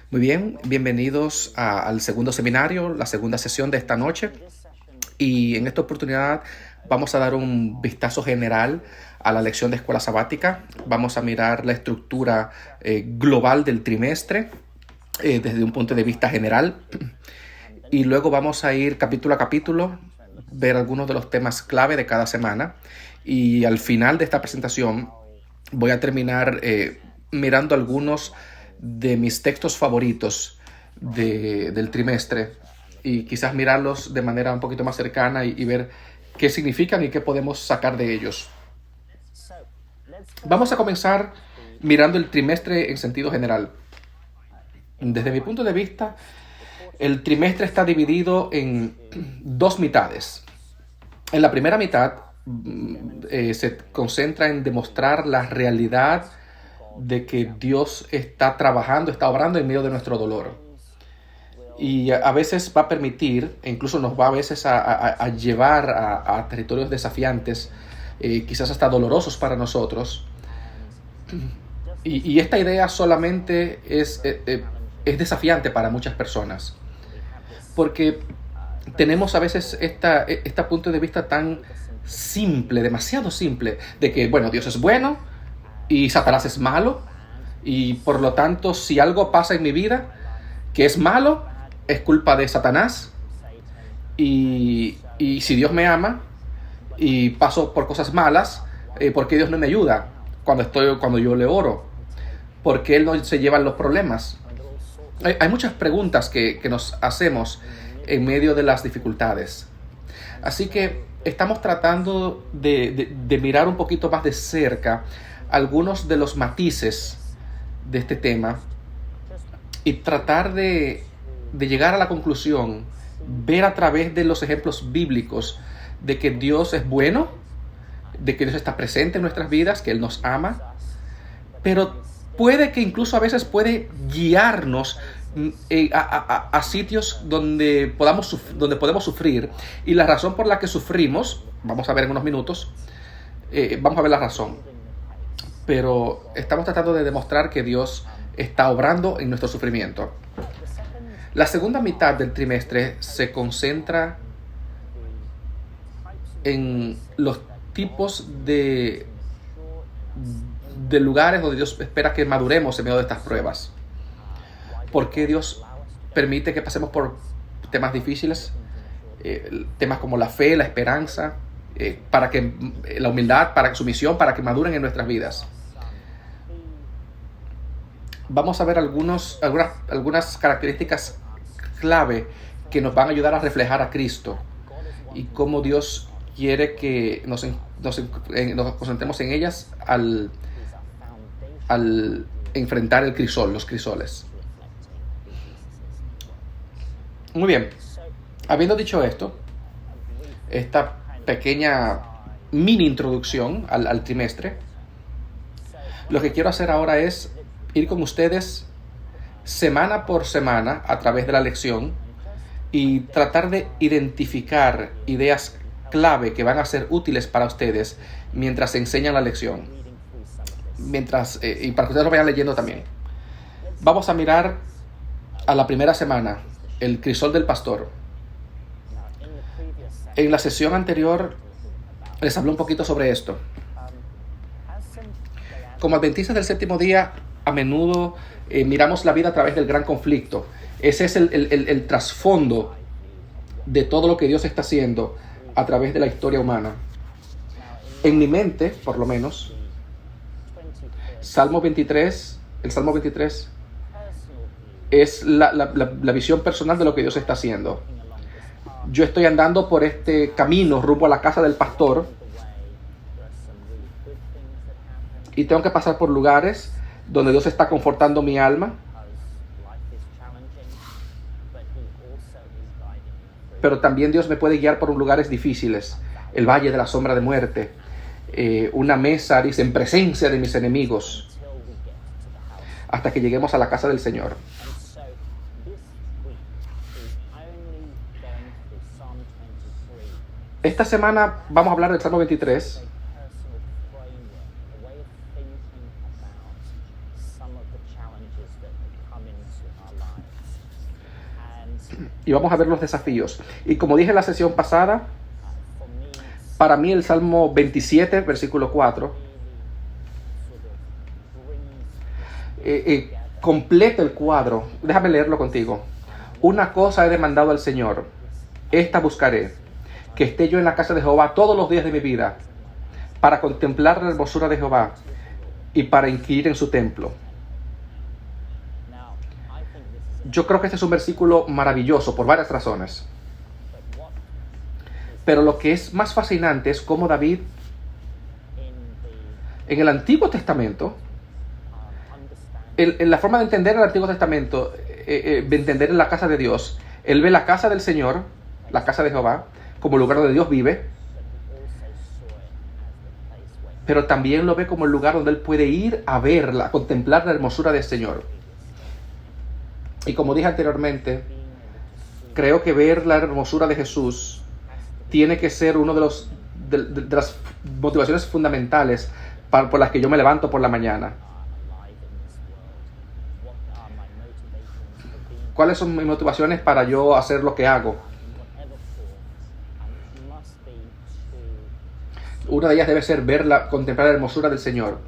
Muy bien, bienvenidos al segundo seminario, la segunda sesión de esta noche. Y en esta oportunidad vamos a dar un vistazo general a la lección de escuela sabática. Vamos a mirar la estructura global del trimestre desde un punto de vista general. Y luego vamos a ir capítulo a capítulo, ver algunos de los temas clave de cada semana. Y al final de esta presentación voy a terminar mirando algunos de mis textos favoritos del trimestre y quizás mirarlos de manera un poquito más cercana y ver qué significan y qué podemos sacar de ellos. Vamos a comenzar mirando el trimestre en sentido general. Desde mi punto de vista, el trimestre está dividido en dos mitades. En la primera mitad se concentra en demostrar la realidad de que Dios está trabajando, está obrando en medio de nuestro dolor. Y a veces va a permitir, e incluso nos va a veces a llevar a territorios desafiantes, quizás hasta dolorosos para nosotros. Y esta idea solamente es desafiante para muchas personas, porque tenemos a veces este punto de vista tan simple, demasiado simple, de que, bueno, Dios es bueno y Satanás es malo, y por lo tanto, si algo pasa en mi vida que es malo, es culpa de Satanás, y si Dios me ama y paso por cosas malas, ¿por qué Dios no me ayuda cuando yo le oro? ¿Por qué Él no se lleva los problemas? Hay muchas preguntas que nos hacemos en medio de las dificultades. Así que estamos tratando de mirar un poquito más de cerca algunos de los matices de este tema y tratar de llegar a la conclusión, ver a través de los ejemplos bíblicos de que Dios es bueno, de que Dios está presente en nuestras vidas, que Él nos ama, pero puede que incluso a veces puede guiarnos a sitios donde podemos sufrir, y la razón por la que sufrimos, vamos a ver en unos minutos, vamos a ver la razón, pero estamos tratando de demostrar que Dios está obrando en nuestro sufrimiento. La segunda mitad del trimestre se concentra en los tipos de lugares donde Dios espera que maduremos en medio de estas pruebas. ¿Por qué Dios permite que pasemos por temas difíciles? Temas como la fe, la esperanza, para que la humildad, para su misión, para que maduren en nuestras vidas. Vamos a ver algunas características clave que nos van a ayudar a reflejar a Cristo y cómo Dios quiere que nos concentremos en ellas al enfrentar los crisoles. Muy bien, habiendo dicho esto, esta pequeña mini introducción al trimestre, lo que quiero hacer ahora es ir con ustedes semana por semana a través de la lección y tratar de identificar ideas clave que van a ser útiles para ustedes mientras se enseñan la lección, y para que ustedes lo vayan leyendo también. Vamos a mirar a la primera semana, el crisol del pastor. En la sesión anterior les hablé un poquito sobre esto. Como adventistas del séptimo día, a menudo miramos la vida a través del gran conflicto. Ese es el trasfondo de todo lo que Dios está haciendo a través de la historia humana. En mi mente, por lo menos, el Salmo 23 es la visión personal de lo que Dios está haciendo. Yo estoy andando por este camino rumbo a la casa del pastor y tengo que pasar por lugares donde Dios está confortando mi alma, pero también Dios me puede guiar por lugares difíciles, el valle de la sombra de muerte, una mesa, dice, en presencia de mis enemigos, hasta que lleguemos a la casa del Señor. Esta semana vamos a hablar del Salmo 23. Y vamos a ver los desafíos. Y como dije en la sesión pasada, para mí el Salmo 27, versículo 4, completa el cuadro. Déjame leerlo contigo. Una cosa he demandado al Señor, esta buscaré, que esté yo en la casa de Jehová todos los días de mi vida, para contemplar la hermosura de Jehová y para inquirir en su templo. Yo creo que este es un versículo maravilloso por varias razones. Pero lo que es más fascinante es cómo David, en el Antiguo Testamento, en la forma de entender el Antiguo Testamento, de entender la casa de Dios, él ve la casa del Señor, la casa de Jehová, como el lugar donde Dios vive, pero también lo ve como el lugar donde él puede ir a verla, a contemplar la hermosura del Señor. Y como dije anteriormente, creo que ver la hermosura de Jesús tiene que ser uno de las motivaciones fundamentales por las que yo me levanto por la mañana. ¿Cuáles son mis motivaciones para yo hacer lo que hago? Una de ellas debe ser contemplar la hermosura del Señor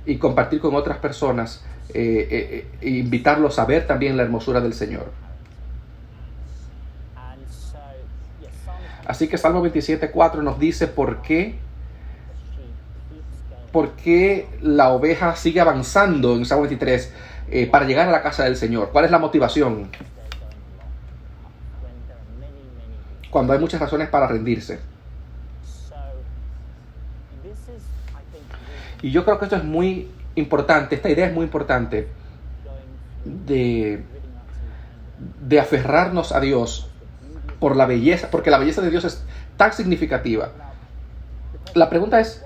y compartir con otras personas, e invitarlos a ver también la hermosura del Señor. Así que Salmo 27:4 nos dice por qué la oveja sigue avanzando en Salmo 23 para llegar a la casa del Señor. ¿Cuál es la motivación? Cuando hay muchas razones para rendirse. Y yo creo que esto es muy importante, esta idea es muy importante de aferrarnos a Dios por la belleza, porque la belleza de Dios es tan significativa. La pregunta es,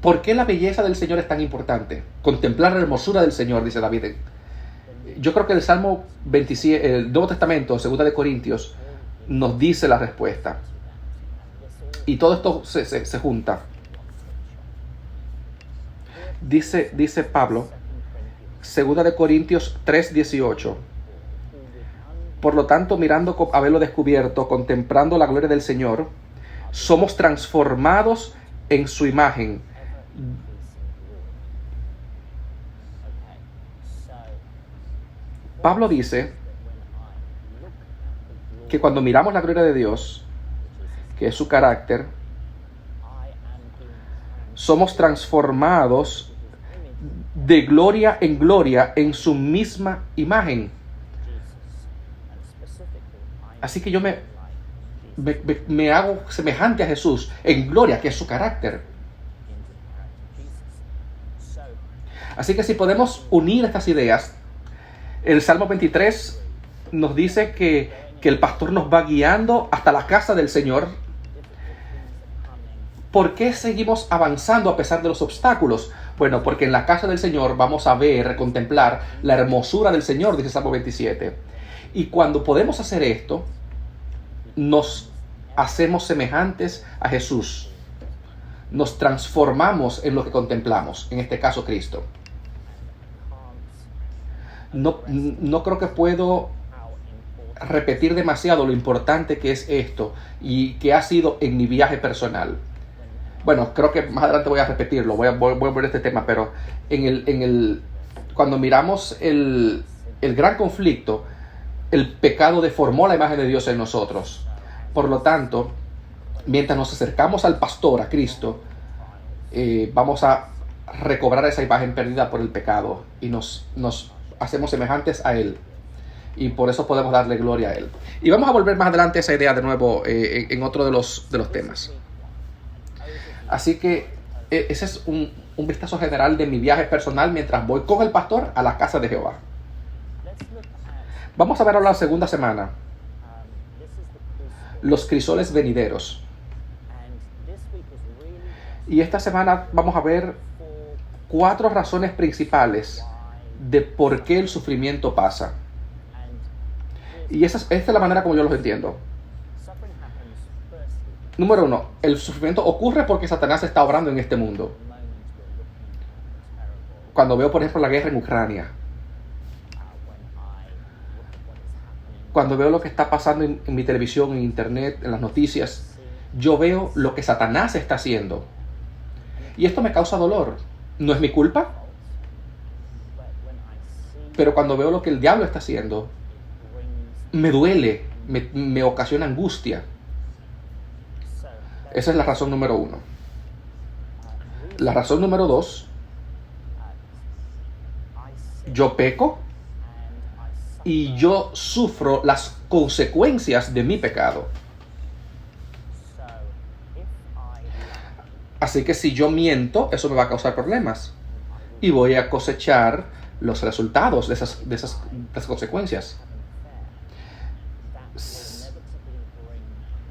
¿por qué la belleza del Señor es tan importante? Contemplar la hermosura del Señor, dice David. Yo creo que el Salmo 27, el Nuevo Testamento, 2 de Corintios, nos dice la respuesta. Y todo esto se junta. Dice Pablo, 2 de Corintios 3:18. Por lo tanto, mirando a verlo descubierto, contemplando la gloria del Señor, somos transformados en su imagen. Pablo dice que cuando miramos la gloria de Dios, que es su carácter, somos transformados de gloria en su misma imagen. Así que yo me hago semejante a Jesús en gloria, que es su carácter. Así que si podemos unir estas ideas, el Salmo 23 nos dice que el pastor nos va guiando hasta la casa del Señor. ¿Por qué seguimos avanzando a pesar de los obstáculos? Bueno, porque en la casa del Señor vamos a ver, contemplar la hermosura del Señor, dice Salmo 27. Y cuando podemos hacer esto, nos hacemos semejantes a Jesús. Nos transformamos en lo que contemplamos, en este caso Cristo. No creo que puedo repetir demasiado lo importante que es esto y que ha sido en mi viaje personal. Bueno, creo que más adelante voy a repetirlo, voy a volver a este tema, pero cuando miramos el gran conflicto, el pecado deformó la imagen de Dios en nosotros. Por lo tanto, mientras nos acercamos al pastor, a Cristo, vamos a recobrar esa imagen perdida por el pecado y nos hacemos semejantes a Él. Y por eso podemos darle gloria a Él. Y vamos a volver más adelante a esa idea de nuevo en otro de los temas. Así que ese es un vistazo general de mi viaje personal mientras voy con el pastor a la casa de Jehová. Vamos a ver ahora la segunda semana. Los crisoles venideros. Y esta semana vamos a ver 4 razones principales de por qué el sufrimiento pasa. Y esta es la manera como yo los entiendo. Número 1, el sufrimiento ocurre porque Satanás está obrando en este mundo. Cuando veo, por ejemplo, la guerra en Ucrania, cuando veo lo que está pasando en mi televisión, en internet, en las noticias, yo veo lo que Satanás está haciendo. Y esto me causa dolor. No es mi culpa, pero cuando veo lo que el diablo está haciendo, me duele, me ocasiona angustia. Esa es la razón número 1. La razón número 2, yo peco y yo sufro las consecuencias de mi pecado. Así que si yo miento, eso me va a causar problemas. Y voy a cosechar los resultados de esas consecuencias.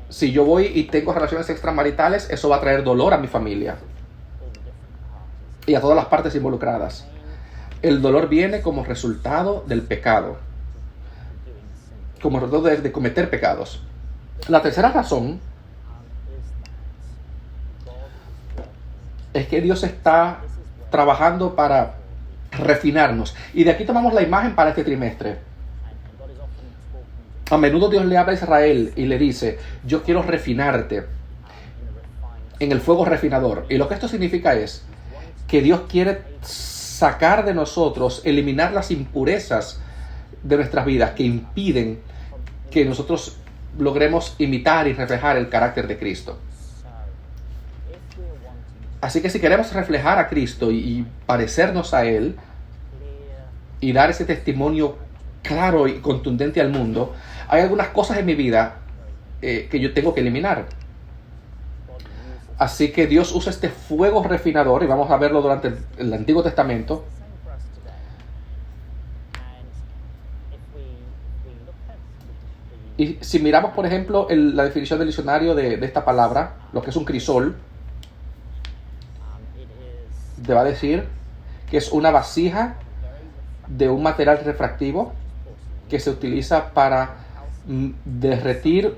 Si yo voy y tengo relaciones extramaritales, eso va a traer dolor a mi familia y a todas las partes involucradas. El dolor viene como resultado del pecado, como resultado de cometer pecados. La tercera razón es que Dios está trabajando para refinarnos. Y de aquí tomamos la imagen para este trimestre. A menudo Dios le habla a Israel y le dice: yo quiero refinarte en el fuego refinador. Y lo que esto significa es que Dios quiere sacar de nosotros, eliminar las impurezas de nuestras vidas que impiden que nosotros logremos imitar y reflejar el carácter de Cristo. Así que si queremos reflejar a Cristo y parecernos a Él y dar ese testimonio claro y contundente al mundo, hay algunas cosas en mi vida que yo tengo que eliminar. Así que Dios usa este fuego refinador, y vamos a verlo durante el Antiguo Testamento. Y si miramos, por ejemplo, la definición del diccionario de esta palabra, lo que es un crisol, te va a decir que es una vasija de un material refractivo que se utiliza para derretir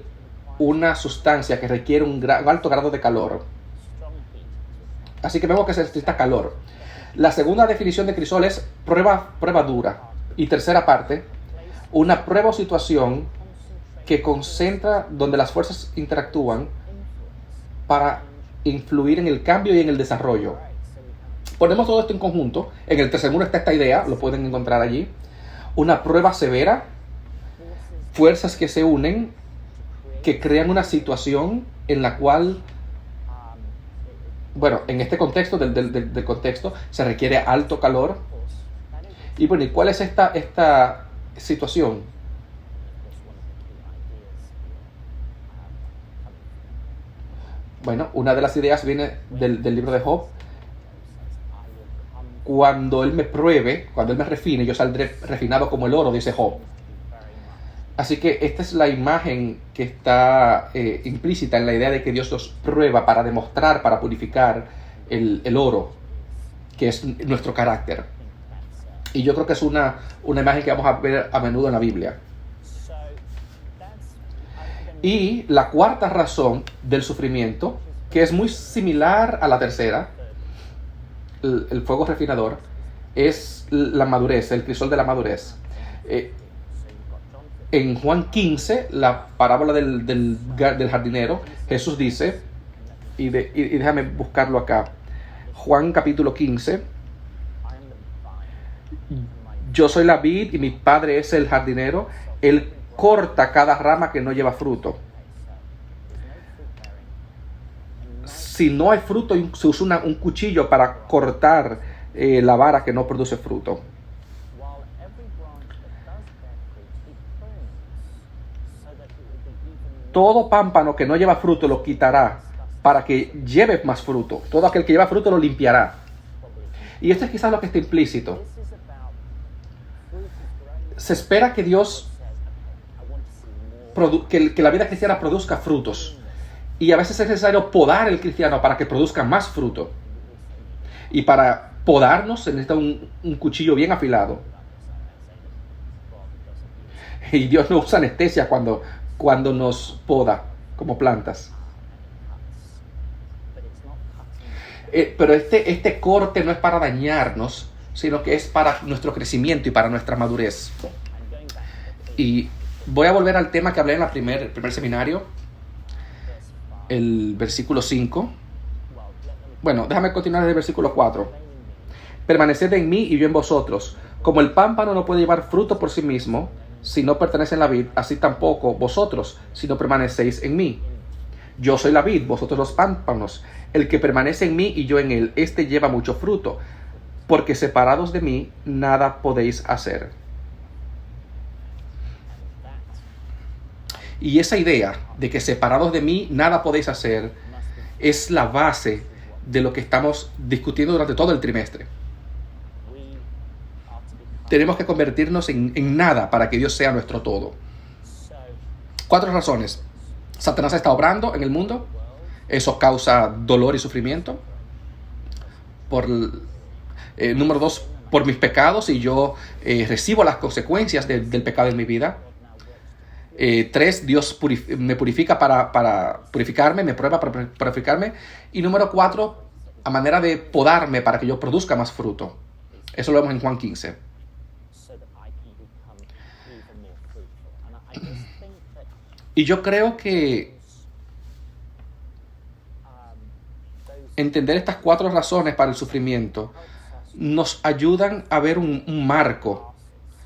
una sustancia que requiere un alto grado de calor. Así que vemos que se necesita calor. La segunda definición de crisol es prueba dura. Y tercera parte, una prueba o situación que concentra donde las fuerzas interactúan para influir en el cambio y en el desarrollo. Ponemos todo esto en conjunto. En el tercer muro está esta idea, lo pueden encontrar allí. Una prueba severa, fuerzas que se unen, que crean una situación en la cual, bueno, en este contexto, del contexto, se requiere alto calor. Y bueno, ¿y cuál es esta situación? Bueno, una de las ideas viene del libro de Job. Cuando Él me pruebe, cuando Él me refine, yo saldré refinado como el oro, dice Job. Así que esta es la imagen que está implícita en la idea de que Dios nos prueba para demostrar, para purificar el oro, que es nuestro carácter. Y yo creo que es una imagen que vamos a ver a menudo en la Biblia. Y la cuarta razón del sufrimiento, que es muy similar a la tercera, el fuego refinador, es la madurez, el crisol de la madurez. En Juan 15, la parábola del jardinero, Jesús dice, y déjame buscarlo acá, Juan capítulo 15, yo soy la vid y mi padre es el jardinero, él corta cada rama que no lleva fruto. Si no hay fruto, se usa un cuchillo para cortar la vara que no produce fruto. Todo pámpano que no lleva fruto lo quitará para que lleve más fruto. Todo aquel que lleva fruto lo limpiará. Y esto es quizás lo que está implícito. Se espera que Dios, que la vida cristiana produzca frutos. Y a veces es necesario podar el cristiano para que produzca más fruto. Y para podarnos se necesita un cuchillo bien afilado. Y Dios no usa anestesia cuando nos poda como plantas. Pero este corte no es para dañarnos, sino que es para nuestro crecimiento y para nuestra madurez. Y Voy a volver al tema que hablé en el primer seminario, el versículo 5. Bueno, déjame continuar desde el versículo 4. Permaneced en mí y yo en vosotros. Como el pámpano no puede llevar fruto por sí mismo, si no pertenece en la vid, así tampoco vosotros, si no permanecéis en mí. Yo soy la vid, vosotros los pámpanos. El que permanece en mí y yo en él, éste lleva mucho fruto, porque separados de mí, nada podéis hacer. Y esa idea de que separados de mí, nada podéis hacer, es la base de lo que estamos discutiendo durante todo el trimestre. Tenemos que convertirnos en nada para que Dios sea nuestro todo. 4 razones. Satanás está obrando en el mundo. Eso causa dolor y sufrimiento. Número 2, por mis pecados, y yo recibo las consecuencias del pecado en mi vida. 3, Dios me purifica para purificarme, me prueba para purificarme. Y número 4, a manera de podarme para que yo produzca más fruto. Eso lo vemos en Juan 15. Y yo creo que entender estas 4 razones para el sufrimiento nos ayudan a ver un marco.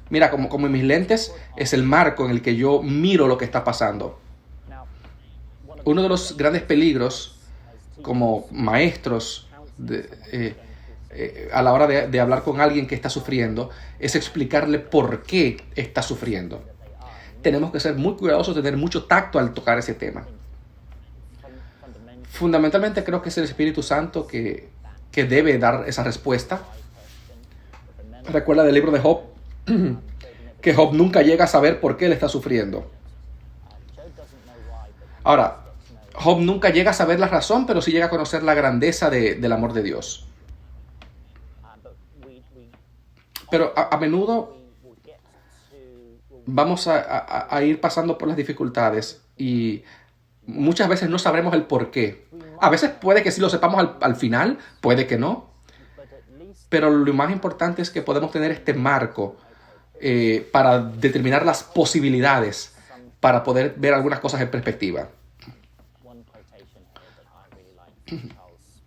Mira, como en mis lentes es el marco en el que yo miro lo que está pasando. Uno de los grandes peligros como maestros a la hora de hablar con alguien que está sufriendo es explicarle por qué está sufriendo. Tenemos que ser muy cuidadosos, tener mucho tacto al tocar ese tema. Fundamentalmente creo que es el Espíritu Santo que debe dar esa respuesta. Recuerda del libro de Job, que Job nunca llega a saber por qué él está sufriendo. Ahora, Job nunca llega a saber la razón, pero sí llega a conocer la grandeza del amor de Dios. Pero a menudo vamos a ir pasando por las dificultades y muchas veces no sabremos el por qué. A veces puede que sí lo sepamos al final, puede que no. Pero lo más importante es que podemos tener este marco para determinar las posibilidades, para poder ver algunas cosas en perspectiva.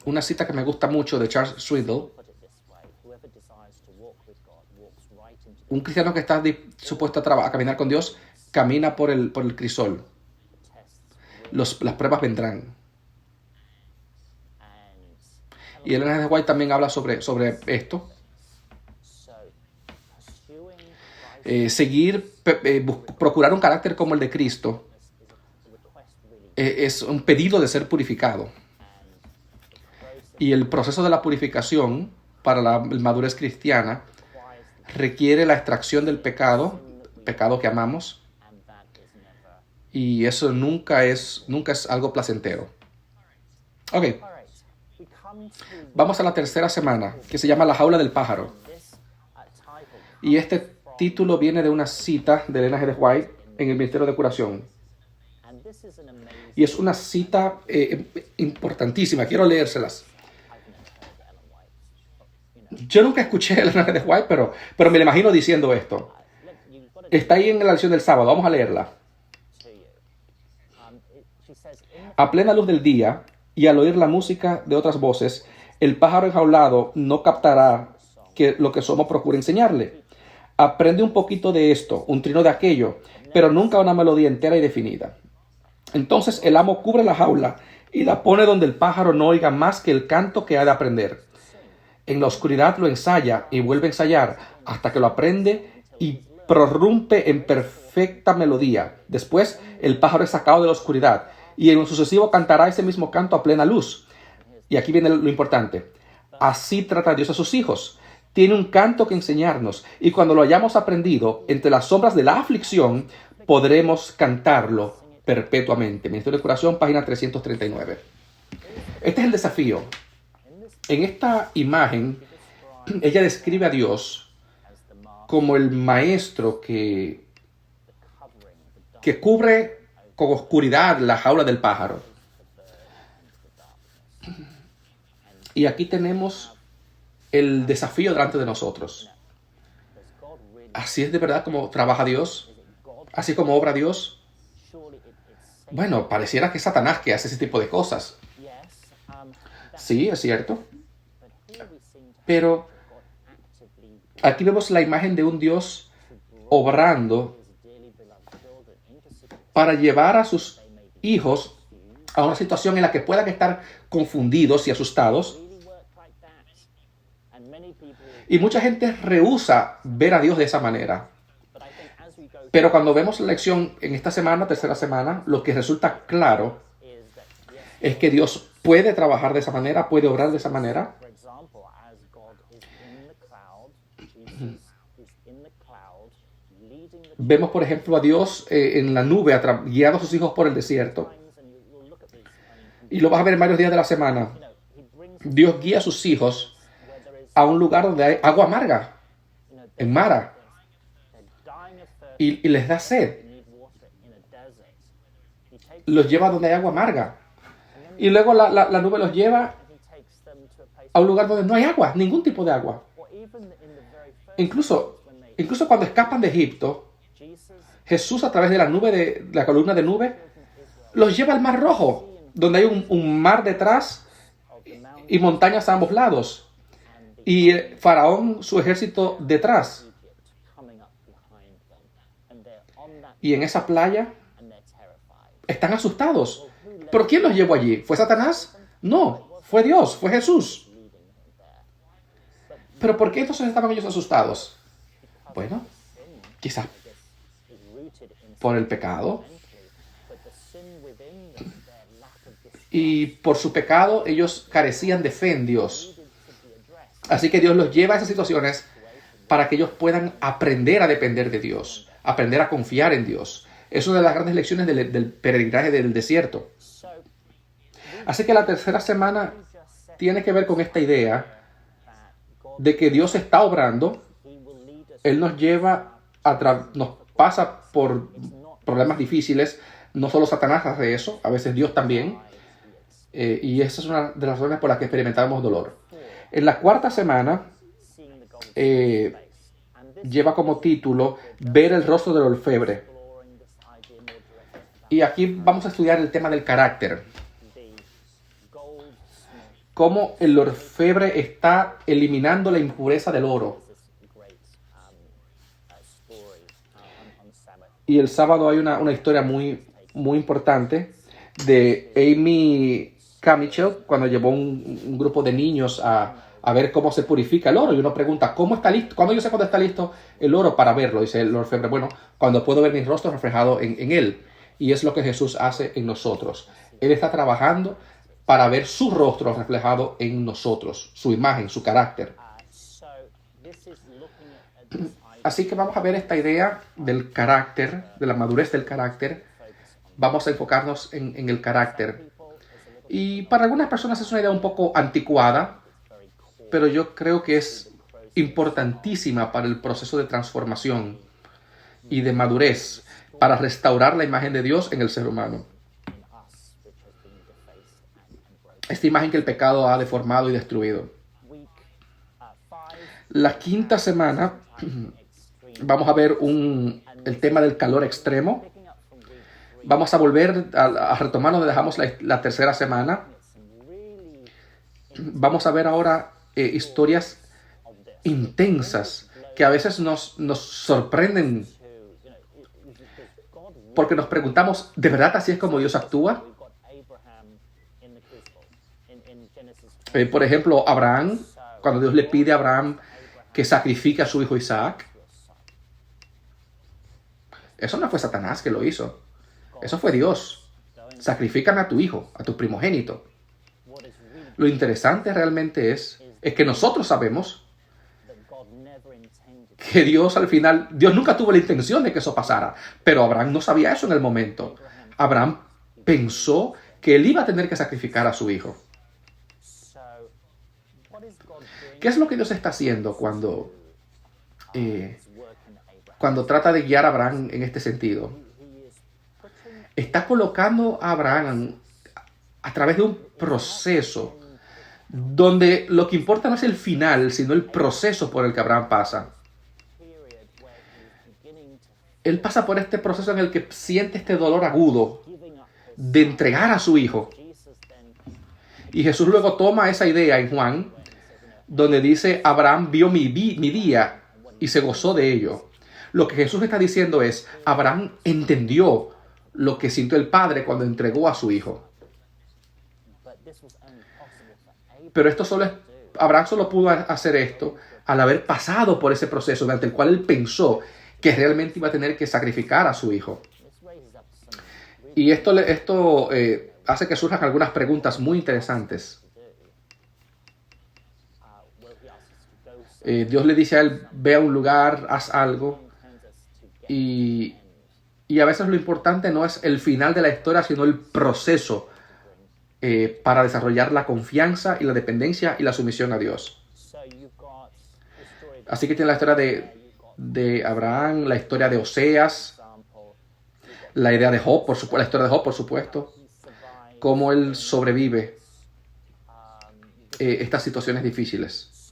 Una cita que me gusta mucho de Charles Swindoll: un cristiano que está supuesto a caminar con Dios, camina por el crisol. Las pruebas vendrán. Y Ellen G. White también habla sobre esto. Procurar un carácter como el de Cristo es un pedido de ser purificado. Y el proceso de la purificación para la madurez cristiana requiere la extracción del pecado que amamos. Y eso nunca es algo placentero. Ok. Vamos a la tercera semana, que se llama La jaula del pájaro. Y este título viene de una cita de Ellen G. White en el Ministerio de Curación. Y es una cita importantísima. Quiero leérselas. Yo nunca escuché a Ellen G. White, pero me la imagino diciendo esto. Está ahí en la lección del sábado. Vamos a leerla. A plena luz del día y al oír la música de otras voces, el pájaro enjaulado no captará que lo que somos procura enseñarle. Aprende un poquito de esto, un trino de aquello, pero nunca una melodía entera y definida. Entonces el amo cubre la jaula y la pone donde el pájaro no oiga más que el canto que ha de aprender. En la oscuridad lo ensaya y vuelve a ensayar hasta que lo aprende y prorrumpe en perfecta melodía. Después el pájaro es sacado de la oscuridad y en lo sucesivo cantará ese mismo canto a plena luz. Y aquí viene lo importante. Así trata Dios a sus hijos. Tiene un canto que enseñarnos y cuando lo hayamos aprendido, entre las sombras de la aflicción, podremos cantarlo perpetuamente. Ministerio de Curación, página 339. Este es el desafío. En esta imagen, ella describe a Dios como el maestro que cubre con oscuridad la jaula del pájaro. Y aquí tenemos el desafío delante de nosotros. Así es de verdad como trabaja Dios. así como obra Dios? Bueno, pareciera que es Satanás que hace ese tipo de cosas. Sí, es cierto. Pero aquí vemos la imagen de un Dios obrando para llevar a sus hijos a una situación en la que puedan estar confundidos y asustados. Y mucha gente rehúsa ver a Dios de esa manera. Pero cuando vemos la lección en esta semana, tercera semana, lo que resulta claro es que Dios puede trabajar de esa manera, puede obrar de esa manera. Vemos, por ejemplo, a Dios en la nube guiando a sus hijos por el desierto. Y lo vas a ver en varios días de la semana. Dios guía a sus hijos a un lugar donde hay agua amarga, en Mara, y les da sed. Los lleva donde hay agua amarga. Y luego la nube los lleva a un lugar donde no hay agua, ningún tipo de agua. Incluso cuando escapan de Egipto, Jesús, a través de la columna de nube, los lleva al Mar Rojo, donde hay un mar detrás y montañas a ambos lados. Y Faraón, su ejército, detrás. Y en esa playa están asustados. ¿Pero quién los llevó allí? ¿Fue Satanás? No, fue Dios, fue Jesús. ¿Pero por qué entonces estaban ellos asustados? Bueno, quizás por el pecado. Y por su pecado ellos carecían de fe en Dios. Así que Dios los lleva a esas situaciones para que ellos puedan aprender a depender de Dios, aprender a confiar en Dios. Es una de las grandes lecciones del peregrinaje del desierto. Así que la tercera semana tiene que ver con esta idea de que Dios está obrando. Él nos lleva, nos pasa por problemas difíciles. No solo Satanás hace eso, a veces Dios también. Y esa es una de las razones por las que experimentamos dolor. En la cuarta semana lleva como título Ver el rostro del orfebre. Y aquí vamos a estudiar el tema del carácter. Cómo el orfebre está eliminando la impureza del oro. Y el sábado hay una historia muy, muy importante de Amy Camichel, cuando llevó un grupo de niños a ver cómo se purifica el oro. Y uno pregunta, ¿cómo está listo? ¿Cuándo yo sé cuándo está listo el oro para verlo? Dice el orfebre, bueno, cuando puedo ver mi rostro reflejado en él. Y es lo que Jesús hace en nosotros. Él está trabajando para ver su rostro reflejado en nosotros, su imagen, su carácter. Así que vamos a ver esta idea del carácter, de la madurez del carácter. Vamos a enfocarnos en el carácter. Y para algunas personas es una idea un poco anticuada, pero yo creo que es importantísima para el proceso de transformación y de madurez, para restaurar la imagen de Dios en el ser humano. Esta imagen que el pecado ha deformado y destruido. La quinta semana vamos a ver el tema del calor extremo. Vamos a volver a retomar donde dejamos la tercera semana. Vamos a ver ahora historias intensas que a veces nos sorprenden porque nos preguntamos, ¿de verdad así es como Dios actúa? Por ejemplo, Abraham, cuando Dios le pide a Abraham que sacrifique a su hijo Isaac. Eso no fue Satanás que lo hizo. Eso fue Dios. Sacrifícame a tu hijo, a tu primogénito. Lo interesante realmente es que nosotros sabemos que Dios al final, Dios nunca tuvo la intención de que eso pasara, pero Abraham no sabía eso en el momento. Abraham pensó que él iba a tener que sacrificar a su hijo. ¿Qué es lo que Dios está haciendo cuando trata de guiar a Abraham en este sentido? Está colocando a Abraham a través de un proceso donde lo que importa no es el final, sino el proceso por el que Abraham pasa. él pasa por este proceso en el que siente este dolor agudo de entregar a su hijo. Y Jesús luego toma esa idea en Juan, donde dice, Abraham vio mi día y se gozó de ello. Lo que Jesús está diciendo es, Abraham entendió lo que sintió el Padre cuando entregó a su hijo. Pero Abraham solo pudo hacer esto al haber pasado por ese proceso durante el cual él pensó que realmente iba a tener que sacrificar a su hijo. Y esto hace que surjan algunas preguntas muy interesantes. Dios le dice a él, ve a un lugar, haz algo. Y a veces lo importante no es el final de la historia, sino el proceso para desarrollar la confianza y la dependencia y la sumisión a Dios. Así que tiene la historia de Abraham, la historia de Oseas, la idea de Job, la historia de Job, por supuesto, cómo él sobrevive estas situaciones difíciles.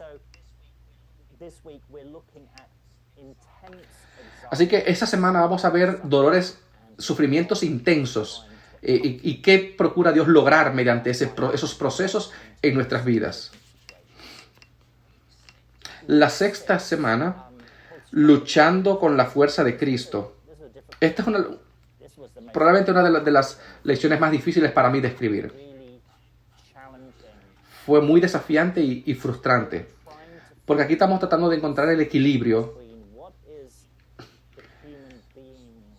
Así que esta semana vamos a ver dolores, sufrimientos intensos y qué procura Dios lograr mediante esos procesos en nuestras vidas. La sexta semana, luchando con la fuerza de Cristo. Esta es probablemente una de las lecciones más difíciles para mí de escribir. Fue muy desafiante y frustrante, porque aquí estamos tratando de encontrar el equilibrio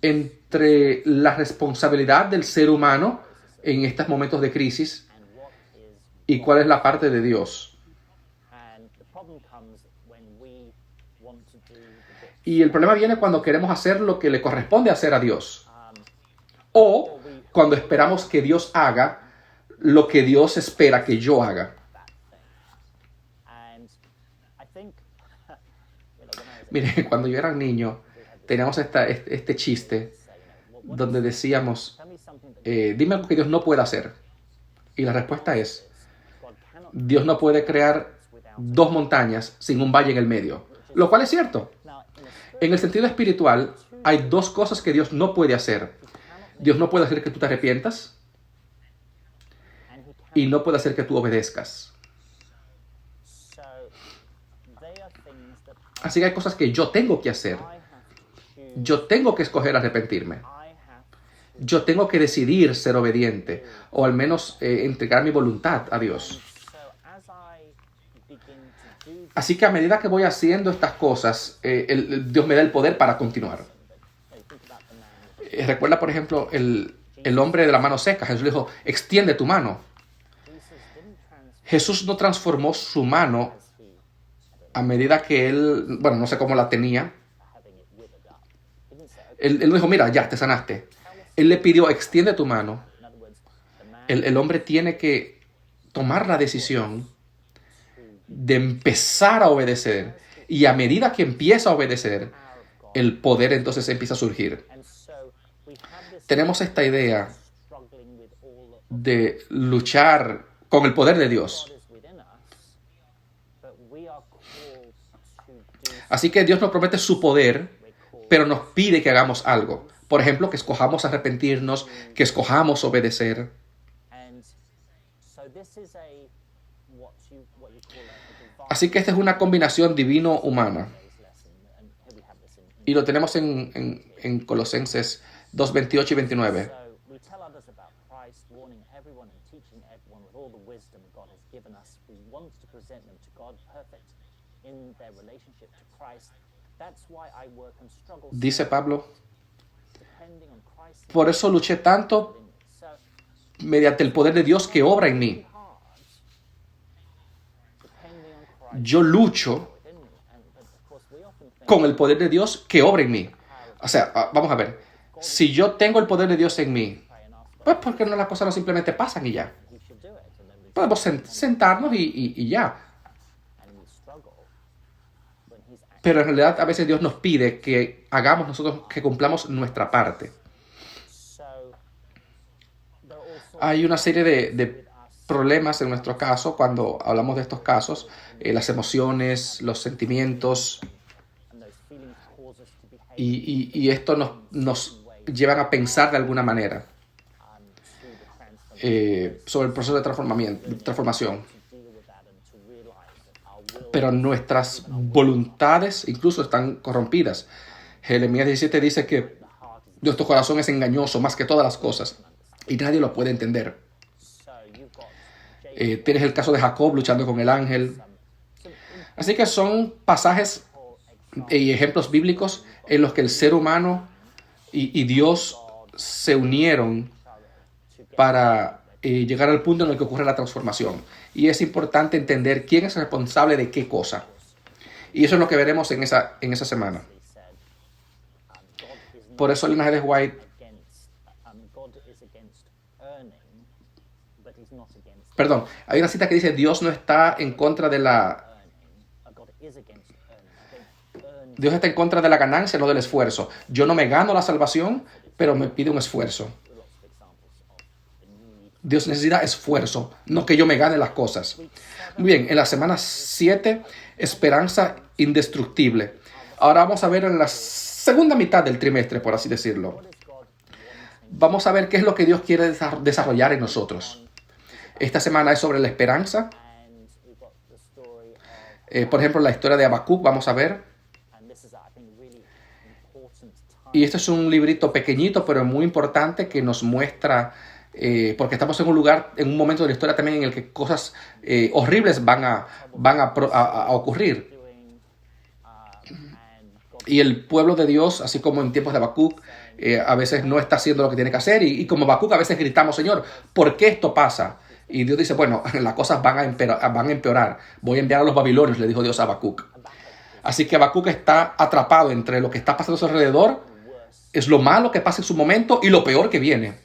entre la responsabilidad del ser humano en estos momentos de crisis y cuál es la parte de Dios. Y el problema viene cuando queremos hacer lo que le corresponde hacer a Dios, o cuando esperamos que Dios haga lo que Dios espera que yo haga. Mire, cuando yo era niño, teníamos este chiste donde decíamos, dime algo que Dios no pueda hacer. Y la respuesta es, Dios no puede crear 2 montañas sin un valle en el medio. Lo cual es cierto. En el sentido espiritual, hay 2 cosas que Dios no puede hacer. Dios no puede hacer que tú te arrepientas y no puede hacer que tú obedezcas. Así que hay cosas que yo tengo que hacer. Yo tengo que escoger arrepentirme. Yo tengo que decidir ser obediente o al menos entregar mi voluntad a Dios. Así que a medida que voy haciendo estas cosas, Dios me da el poder para continuar. Recuerda, por ejemplo, el hombre de la mano seca. Jesús le dijo, extiende tu mano. Jesús no transformó su mano a medida que él, no sé cómo la tenía. Él no dijo, mira, ya te sanaste. Él le pidió, extiende tu mano. El hombre tiene que tomar la decisión de empezar a obedecer. Y a medida que empieza a obedecer, el poder entonces empieza a surgir. Tenemos esta idea de luchar con el poder de Dios. Así que Dios nos promete su poder, pero nos pide que hagamos algo. Por ejemplo, que escojamos arrepentirnos, que escojamos obedecer. Así que esta es una combinación divino-humana. Y lo tenemos en Colosenses 2, 28 y 29. Dice Pablo, por eso luché tanto mediante el poder de Dios que obra en mí. Yo lucho con el poder de Dios que obra en mí. O sea, vamos a ver. Si yo tengo el poder de Dios en mí, pues porque no, las cosas no simplemente pasan y ya. Podemos sentarnos y ya. Pero en realidad a veces Dios nos pide que hagamos nosotros, que cumplamos nuestra parte. Hay una serie de problemas en nuestro caso cuando hablamos de estos casos. Las emociones, los sentimientos y esto nos llevan a pensar de alguna manera sobre el proceso de transformación. Pero nuestras voluntades incluso están corrompidas. Jeremías 17 dice que nuestro corazón es engañoso más que todas las cosas y nadie lo puede entender. Tienes el caso de Jacob luchando con el ángel. Así que son pasajes y ejemplos bíblicos en los que el ser humano y Dios se unieron para llegar al punto en el que ocurre la transformación. Y es importante entender quién es responsable de qué cosa. Y eso es lo que veremos en esa semana. Por eso Elena G. White, perdón, hay una cita que dice: Dios no está en contra de Dios está en contra de la ganancia, no del esfuerzo. Yo no me gano la salvación, pero me pide un esfuerzo. Dios necesita esfuerzo, no que yo me gane las cosas. Muy bien, en la semana 7, esperanza indestructible. Ahora vamos a ver en la segunda mitad del trimestre, por así decirlo. Vamos a ver qué es lo que Dios quiere desarrollar en nosotros. Esta semana es sobre la esperanza. Por ejemplo, la historia de Habacuc, vamos a ver. Y este es un librito pequeñito, pero muy importante, que nos muestra, porque estamos en un momento de la historia también en el que cosas horribles van a ocurrir. Y el pueblo de Dios, así como en tiempos de Habacuc, a veces no está haciendo lo que tiene que hacer. Y como Habacuc, a veces gritamos: Señor, ¿por qué esto pasa? Y Dios dice: bueno, las cosas van a empeorar. Voy a enviar a los babilonios, le dijo Dios a Habacuc. Así que Habacuc está atrapado entre lo que está pasando a su alrededor, es lo malo que pasa en su momento y lo peor que viene.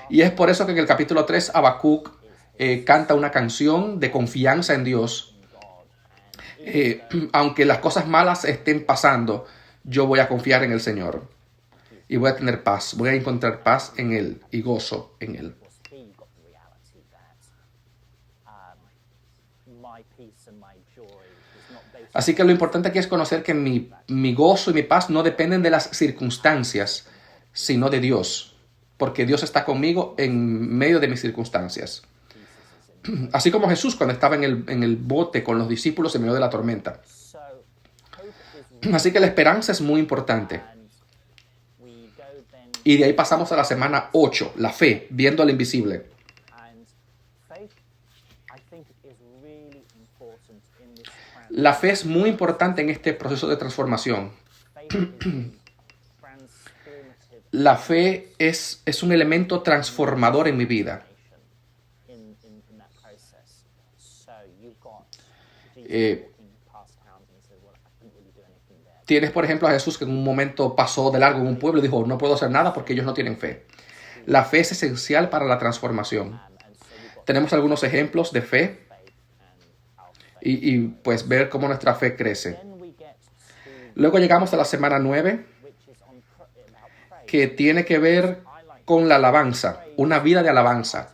Y es por eso que en el capítulo 3 Habacuc canta una canción de confianza en Dios. Aunque las cosas malas estén pasando, yo voy a confiar en el Señor y voy a tener paz, voy a encontrar paz en Él y gozo en Él. Así que lo importante aquí es conocer que mi gozo y mi paz no dependen de las circunstancias, sino de Dios, porque Dios está conmigo en medio de mis circunstancias. Así como Jesús cuando estaba en el bote con los discípulos en medio de la tormenta. Así que la esperanza es muy importante. Y de ahí pasamos a la semana 8, la fe, viendo al invisible. La fe es muy importante en este proceso de transformación. La fe es un elemento transformador en mi vida. Tienes, por ejemplo, a Jesús, que en un momento pasó de largo en un pueblo y dijo: no puedo hacer nada porque ellos no tienen fe. La fe es esencial para la transformación. Tenemos algunos ejemplos de fe y pues ver cómo nuestra fe crece. Luego llegamos a la semana 9, que tiene que ver con la alabanza, una vida de alabanza.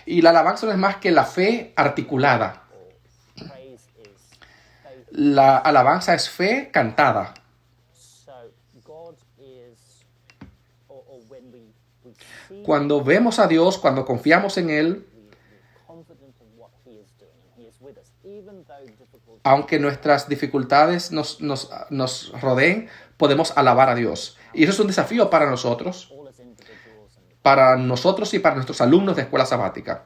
Y la alabanza no es más que la fe articulada. La alabanza es fe cantada. Cuando vemos a Dios, cuando confiamos en Él, aunque nuestras dificultades nos rodeen, podemos alabar a Dios. Y eso es un desafío para nosotros y para nuestros alumnos de escuela sabática.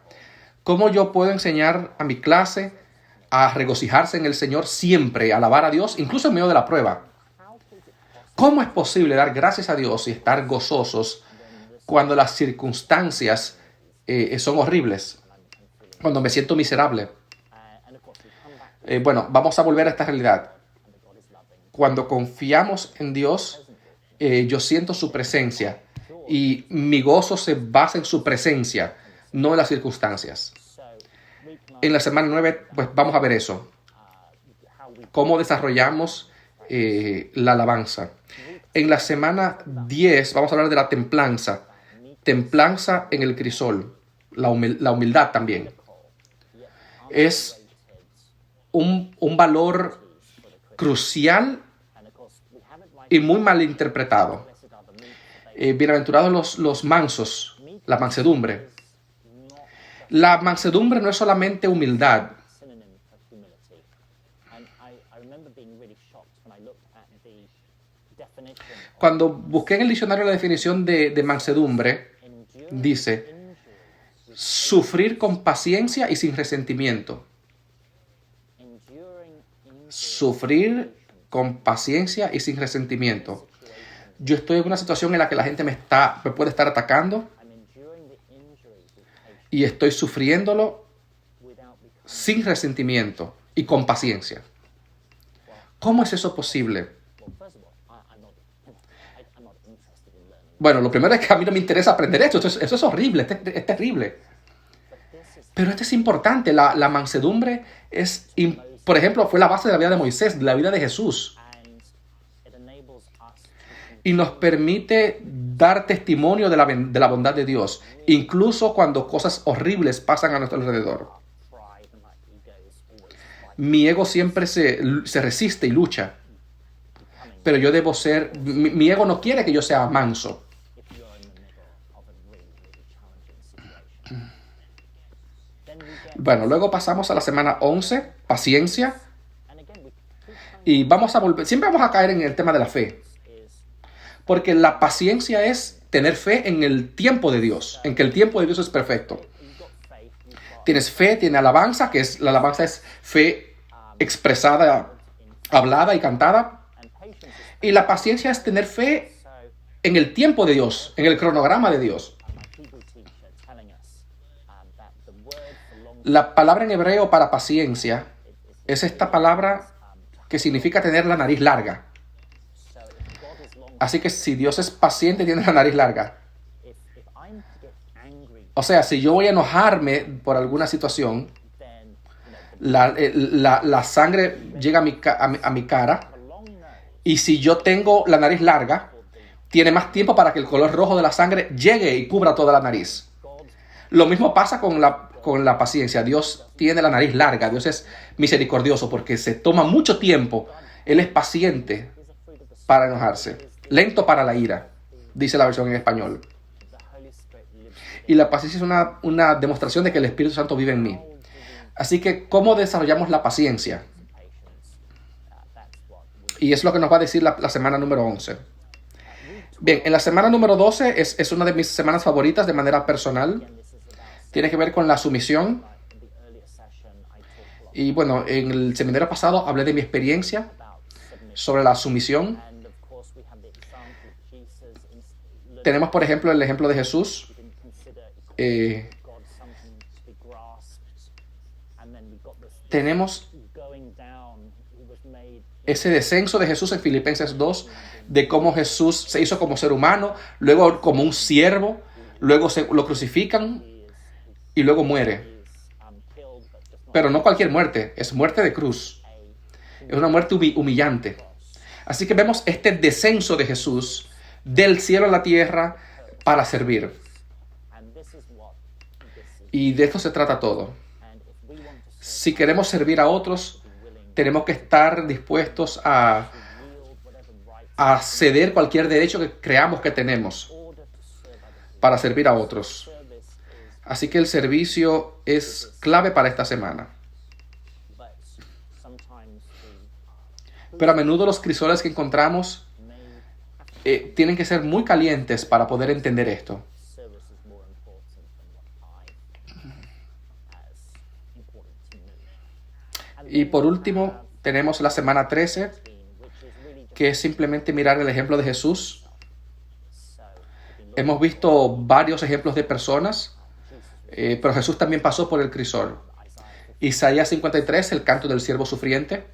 ¿Cómo yo puedo enseñar a mi clase a regocijarse en el Señor siempre, a alabar a Dios, incluso en medio de la prueba? ¿Cómo es posible dar gracias a Dios y estar gozosos cuando las circunstancias son horribles? Cuando me siento miserable. Bueno, vamos a volver a esta realidad. Cuando confiamos en Dios, yo siento su presencia y mi gozo se basa en su presencia, no en las circunstancias. En la semana 9, pues vamos a ver eso. Cómo desarrollamos la alabanza. En la semana 10 vamos a hablar de la templanza. Templanza en el crisol. La humildad también. Es un valor crucial y muy mal interpretado. Bienaventurados los mansos, la mansedumbre. La mansedumbre no es solamente humildad. Cuando busqué en el diccionario la definición de mansedumbre, dice, sufrir con paciencia y sin resentimiento. Sufrir con paciencia y sin resentimiento. Yo estoy en una situación en la que la gente me puede estar atacando y estoy sufriéndolo sin resentimiento y con paciencia. ¿Cómo es eso posible? Bueno, lo primero es que a mí no me interesa aprender esto. Eso es horrible, es terrible. Pero esto es importante. La mansedumbre por ejemplo, fue la base de la vida de Moisés, de la vida de Jesús. Y nos permite dar testimonio de la bondad de Dios, incluso cuando cosas horribles pasan a nuestro alrededor. Mi ego siempre se resiste y lucha. Pero yo debo ser... Mi ego no quiere que yo sea manso. Bueno, luego pasamos a la semana 11, paciencia. Y siempre vamos a caer en el tema de la fe. Porque la paciencia es tener fe en el tiempo de Dios, en que el tiempo de Dios es perfecto. Tienes fe, tienes alabanza, la alabanza es fe expresada, hablada y cantada. Y la paciencia es tener fe en el tiempo de Dios, en el cronograma de Dios. La palabra en hebreo para paciencia es esta palabra que significa tener la nariz larga. Así que si Dios es paciente, tiene la nariz larga. O sea, si yo voy a enojarme por alguna situación, la sangre llega a mi cara. Y si yo tengo la nariz larga, tiene más tiempo para que el color rojo de la sangre llegue y cubra toda la nariz. Lo mismo pasa con la paciencia. Dios tiene la nariz larga. Dios es misericordioso porque se toma mucho tiempo. Él es paciente para enojarse. Lento para la ira, dice la versión en español. Y la paciencia es una demostración de que el Espíritu Santo vive en mí. Así que, ¿cómo desarrollamos la paciencia? Y es lo que nos va a decir la semana número 11. Bien, en la semana número 12 es una de mis semanas favoritas de manera personal. Tiene que ver con la sumisión. Y bueno, en el seminario pasado hablé de mi experiencia sobre la sumisión. Tenemos, por ejemplo, el ejemplo de Jesús. Tenemos ese descenso de Jesús en Filipenses 2, de cómo Jesús se hizo como ser humano, luego como un siervo, luego lo crucifican y luego muere. Pero no cualquier muerte, es muerte de cruz. Es una muerte humillante. Así que vemos este descenso de Jesús del cielo a la tierra para servir. Y de esto se trata todo. Si queremos servir a otros, tenemos que estar dispuestos a ceder cualquier derecho que creamos que tenemos para servir a otros. Así que el servicio es clave para esta semana. Pero a menudo los crisoles que encontramos tienen que ser muy calientes para poder entender esto. Y por último, tenemos la semana 13, que es simplemente mirar el ejemplo de Jesús. Hemos visto varios ejemplos de personas, pero Jesús también pasó por el crisol. Isaías 53, el canto del siervo sufriente,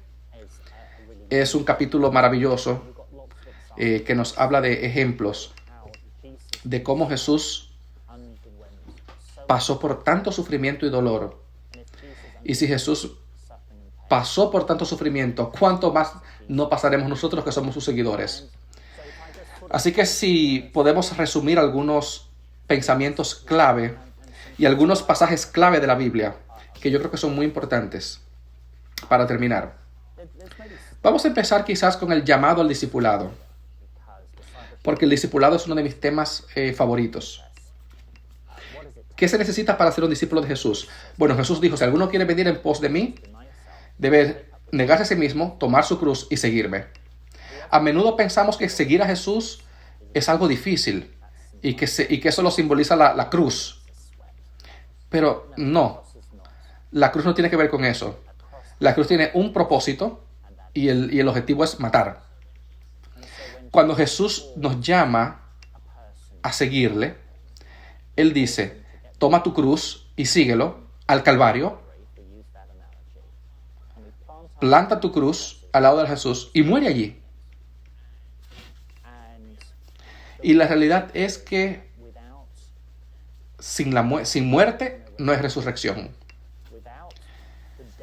es un capítulo maravilloso que nos habla de ejemplos de cómo Jesús pasó por tanto sufrimiento y dolor. Y si Jesús pasó por tanto sufrimiento, ¿cuánto más no pasaremos nosotros que somos sus seguidores? Así que si podemos resumir algunos pensamientos clave y algunos pasajes clave de la Biblia, que yo creo que son muy importantes para terminar. Vamos a empezar quizás con el llamado al discipulado, porque el discipulado es uno de mis temas favoritos. ¿Qué se necesita para ser un discípulo de Jesús? Bueno, Jesús dijo, si alguno quiere venir en pos de mí, debe negarse a sí mismo, tomar su cruz y seguirme. A menudo pensamos que seguir a Jesús es algo difícil y que eso lo simboliza la cruz. Pero no, la cruz no tiene que ver con eso. La cruz tiene un propósito y el objetivo es matar. Cuando Jesús nos llama a seguirle, Él dice, toma tu cruz y síguelo al Calvario, planta tu cruz al lado de Jesús y muere allí. Y la realidad es que sin muerte no hay resurrección.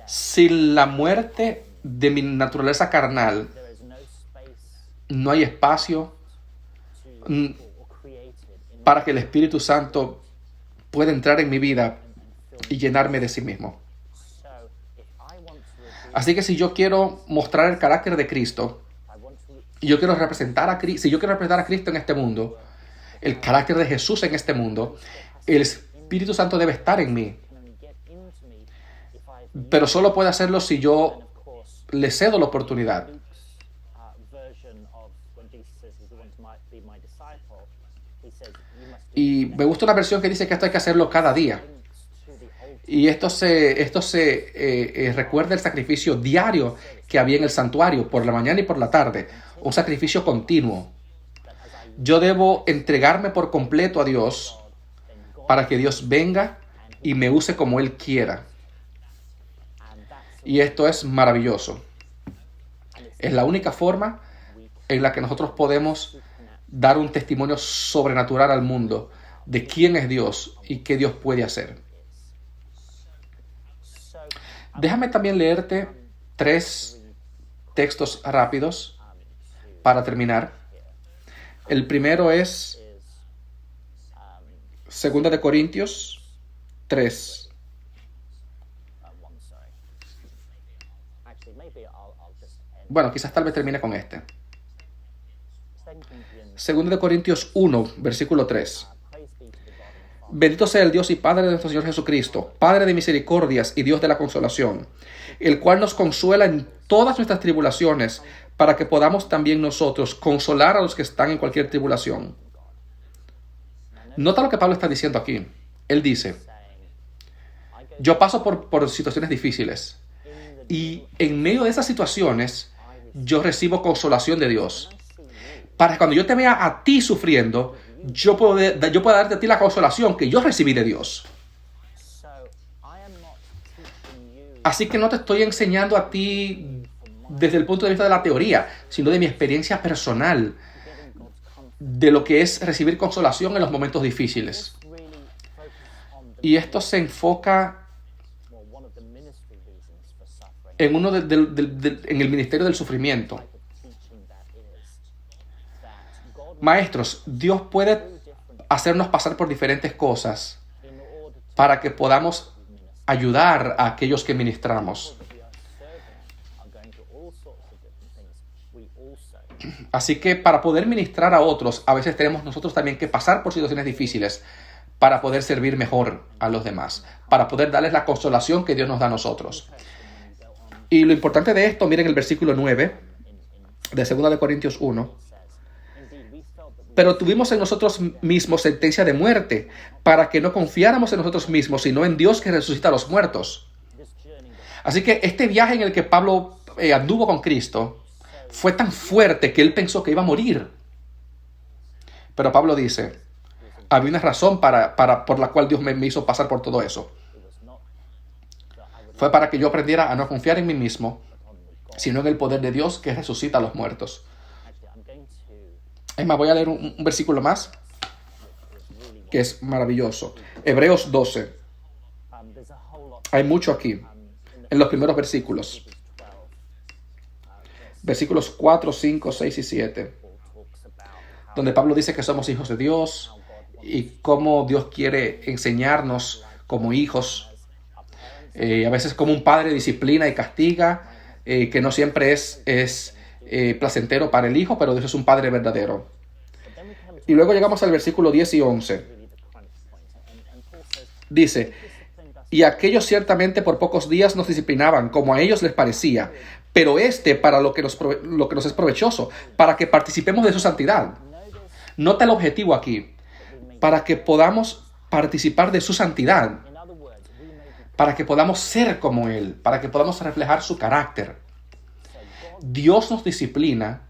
Sin la muerte de mi naturaleza carnal, no hay espacio para que el Espíritu Santo pueda entrar en mi vida y llenarme de sí mismo. Así que si yo quiero mostrar el carácter de Cristo, y yo quiero representar a Cristo, si yo quiero representar a Cristo en este mundo, el carácter de Jesús en este mundo, el Espíritu Santo debe estar en mí. Pero solo puede hacerlo si yo le cedo la oportunidad. Y me gusta una versión que dice que esto hay que hacerlo cada día. Y esto se recuerda el sacrificio diario que había en el santuario, por la mañana y por la tarde. Un sacrificio continuo. Yo debo entregarme por completo a Dios para que Dios venga y me use como Él quiera. Y esto es maravilloso. Es la única forma en la que nosotros podemos dar un testimonio sobrenatural al mundo de quién es Dios y qué Dios puede hacer. Déjame también leerte 3 textos rápidos para terminar. El primero es 2 de Corintios 3. Bueno, quizás tal vez termine con este. 2 de Corintios 1, versículo 3. Bendito sea el Dios y Padre de nuestro Señor Jesucristo, Padre de misericordias y Dios de la consolación, el cual nos consuela en todas nuestras tribulaciones, para que podamos también nosotros consolar a los que están en cualquier tribulación. Nota lo que Pablo está diciendo aquí. Él dice, yo paso por situaciones difíciles, y en medio de esas situaciones, yo recibo consolación de Dios. Para que cuando yo te vea a ti sufriendo, yo puedo darte a ti la consolación que yo recibí de Dios. Así que no te estoy enseñando a ti desde el punto de vista de la teoría, sino de mi experiencia personal, de lo que es recibir consolación en los momentos difíciles. Y esto se enfoca en en el ministerio del sufrimiento. Maestros, Dios puede hacernos pasar por diferentes cosas para que podamos ayudar a aquellos que ministramos. Así que para poder ministrar a otros, a veces tenemos nosotros también que pasar por situaciones difíciles para poder servir mejor a los demás, para poder darles la consolación que Dios nos da a nosotros. Y lo importante de esto, miren el versículo 9 de 2 de Corintios 1. Pero tuvimos en nosotros mismos sentencia de muerte, para que no confiáramos en nosotros mismos, sino en Dios que resucita a los muertos. Así que este viaje en el que Pablo anduvo con Cristo fue tan fuerte que él pensó que iba a morir. Pero Pablo dice, había una razón por la cual Dios me hizo pasar por todo eso. Fue para que yo aprendiera a no confiar en mí mismo, sino en el poder de Dios que resucita a los muertos. Es más, voy a leer un versículo más que es maravilloso. Hebreos 12. Hay mucho aquí, en los primeros versículos. Versículos 4, 5, 6 y 7. Donde Pablo dice que somos hijos de Dios y cómo Dios quiere enseñarnos como hijos. A veces como un padre disciplina y castiga, que no siempre es placentero para el hijo, pero Dios es un padre verdadero. Y luego llegamos al versículo 10 y 11. Dice: y aquellos ciertamente por pocos días nos disciplinaban, como a ellos les parecía, pero para lo que nos es provechoso, para que participemos de su santidad. Nota el objetivo aquí: para que podamos participar de su santidad, para que podamos ser como Él, para que podamos reflejar su carácter. Dios nos disciplina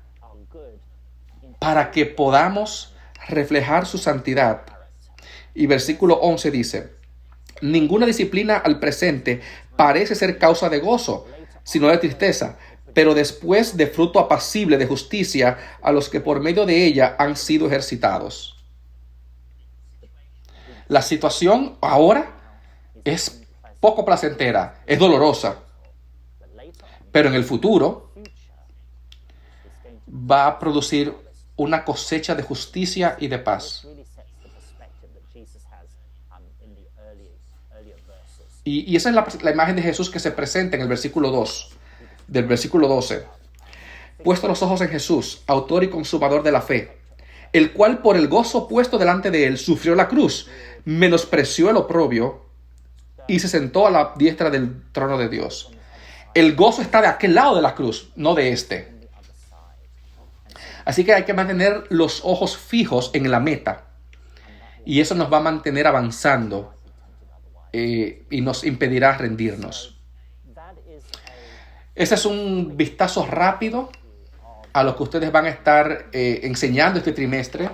para que podamos reflejar su santidad. Y versículo 11 dice: ninguna disciplina al presente parece ser causa de gozo, sino de tristeza, pero después de fruto apacible de justicia a los que por medio de ella han sido ejercitados. La situación ahora es poco placentera, es dolorosa, pero en el futuro va a producir una cosecha de justicia y de paz. Y esa es la imagen de Jesús que se presenta en el versículo 2, del versículo 12. Puesto los ojos en Jesús, autor y consumador de la fe, el cual por el gozo puesto delante de él sufrió la cruz, menospreció el oprobio y se sentó a la diestra del trono de Dios. El gozo está de aquel lado de la cruz, no de este. Así que hay que mantener los ojos fijos en la meta. Y eso nos va a mantener avanzando y nos impedirá rendirnos. Ese es un vistazo rápido a lo que ustedes van a estar enseñando este trimestre.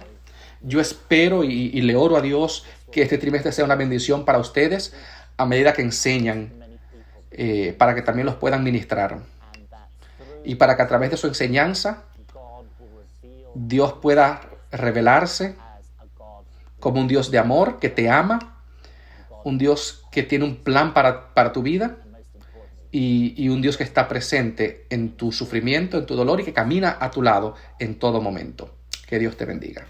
Yo espero y le oro a Dios que este trimestre sea una bendición para ustedes a medida que enseñan, para que también los puedan ministrar. Y para que a través de su enseñanza Dios pueda revelarse como un Dios de amor que te ama, un Dios que tiene un plan para tu vida y un Dios que está presente en tu sufrimiento, en tu dolor y que camina a tu lado en todo momento. Que Dios te bendiga.